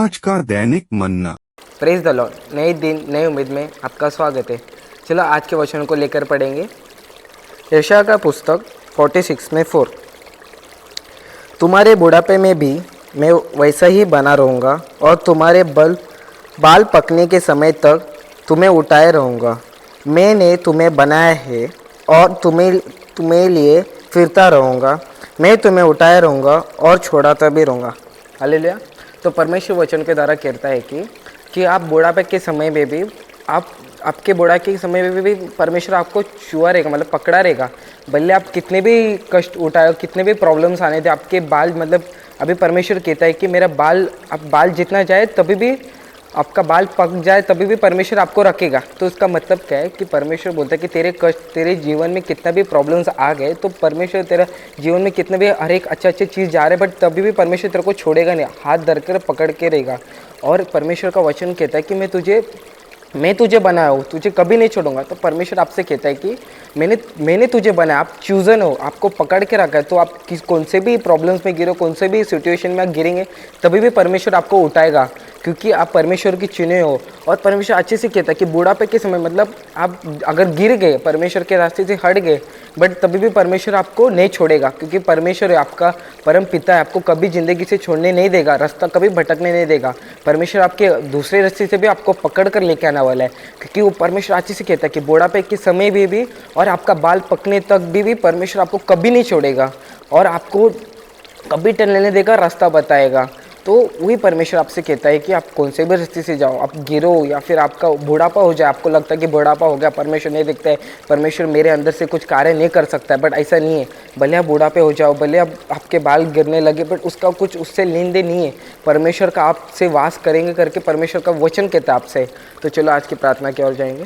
आज का दैनिक मन्ना। Praise the Lord. नए दिन नई उम्मीद में आपका स्वागत है। चलो आज के वचन को लेकर पढ़ेंगे। यशायाह का पुस्तक 46 में 4। तुम्हारे बुढ़ापे में भी मैं वैसा ही बना रहूँगा और तुम्हारे बाल पकने के समय तक तुम्हें उठाए रहूँगा। मैंने तुम्हें बनाया है और तुम्हें लिए फिरता रहूँगा। मैं तुम्हें उठाए रहूँगा और छोड़ाता भी रहूँगा। हालेलुया। तो परमेश्वर वचन के द्वारा कहता है कि आप बुढ़ापे के समय में भी आपके बुढ़ापे के समय में भी परमेश्वर आपको छुआ रहेगा, मतलब पकड़ा रहेगा। भले आप कितने भी कष्ट उठाए, कितने भी प्रॉब्लम्स आने थे, आपके बाल मतलब अभी परमेश्वर कहता है कि मेरा बाल जितना जाए तभी भी आपका बाल पक जाए तभी भी परमेश्वर आपको रखेगा। तो उसका मतलब क्या है कि परमेश्वर बोलता है कि तेरे कष्ट, तेरे जीवन में कितना भी प्रॉब्लम्स आ गए तो परमेश्वर तेरा जीवन में कितने भी हर एक अच्छे चीज़ जा रहे, बट तभी भी परमेश्वर तेरे को छोड़ेगा नहीं, हाथ धर कर पकड़ के रहेगा। और परमेश्वर का वचन कहता है कि मैं तुझे बनाया हूँ, तुझे कभी नहीं छोड़ूंगा। तो परमेश्वर आपसे कहता है कि मैंने तुझे बनाया, आप चूजन हो, आपको पकड़ के रखा है। तो आप कौन से भी प्रॉब्लम्स में गिरो, कौन से भी सिचुएशन में आप गिरेंगे तभी भी परमेश्वर आपको उठाएगा, क्योंकि आप परमेश्वर की चुने हो। और परमेश्वर अच्छे से कहता है कि बुढ़ापे के समय मतलब आप अगर गिर गए, परमेश्वर के रास्ते से हट गए, बट तभी भी परमेश्वर आपको नहीं छोड़ेगा, क्योंकि परमेश्वर आपका परम पिता है, आपको कभी ज़िंदगी से छोड़ने नहीं देगा, रास्ता कभी भटकने नहीं देगा। परमेश्वर आपके दूसरे रास्ते से भी आपको पकड़ कर लेके आने वाला है, क्योंकि वो परमेश्वर अच्छे से कहता है कि बुढ़ापे के समय भी और आपका बाल पकने तक भी परमेश्वर आपको कभी नहीं छोड़ेगा और आपको कभी टलने नहीं देगा, रास्ता बताएगा। तो वही परमेश्वर आपसे कहता है कि आप कौन से भी रास्ते से जाओ, आप गिरो या फिर आपका बुढ़ापा हो जाए, आपको लगता है कि बुढ़ापा हो गया, परमेश्वर नहीं दिखता है, परमेश्वर मेरे अंदर से कुछ कार्य नहीं कर सकता है, बट ऐसा नहीं है। भले आप बुढ़ापे हो जाओ, भले आपके बाल गिरने लगे, बट उसका कुछ उससे लेन देन नहीं है। परमेश्वर का आपसे वास करेंगे करके परमेश्वर का वचन कहता है आपसे। तो चलो आज की प्रार्थना की ओर जाएंगे।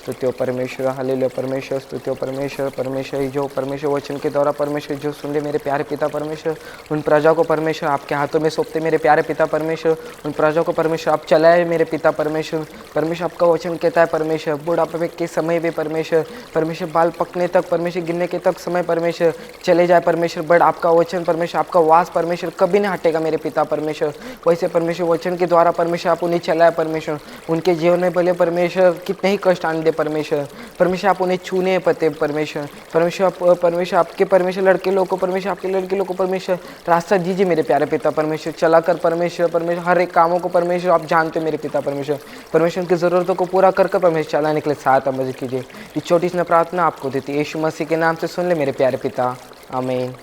स्तुतियो परमेश्वर, हालेलुया परमेश्वर, स्तुतियो परमेश्वर। परमेश्वर जो परमेश्वर वचन के द्वारा परमेश्वर जो सुन ले मेरे प्यारे पिता परमेश्वर, उन प्रजा को परमेश्वर आपके हाथों में सौंपते मेरे प्यारे पिता परमेश्वर। उन प्रजा को परमेश्वर आप चलाए मेरे पिता परमेश्वर। परमेश्वर आपका वचन कहता है परमेश्वर बुढ़ापे के समय भी परमेश्वर बाल पकने तक, परमेश्वर गिरने के तक समय परमेश्वर चले जाए परमेश्वर, बट आपका वचन परमेश्वर, आपका वास परमेश्वर कभी नहीं हटेगा मेरे पिता परमेश्वर। वैसे परमेश्वर वचन के द्वारा परमेश्वर आप उन्हें चलाए परमेश्वर, उनके जीवन में भले परमेश्वर कितने ही कष्ट आने दे परमेश्वर आप उन्हें छूने पते परमेश्वर आपके परमेश्वर लड़के लोगों को परमेश्वर, आपके लड़के लोगों को परमेश्वर रास्ता दीजिए मेरे प्यारे पिता परमेश्वर। चलाकर परमेश्वर हर एक कामों को परमेश्वर आप जानते हो मेरे पिता परमेश्वर की ज़रूरतों को पूरा कर परमेश्वर चलाने के लिए सहायता मदद कीजिए। इस छोटी सी प्रार्थना आपको देती है यीशु मसीह के नाम से सुन ले मेरे प्यारे पिता, आमीन।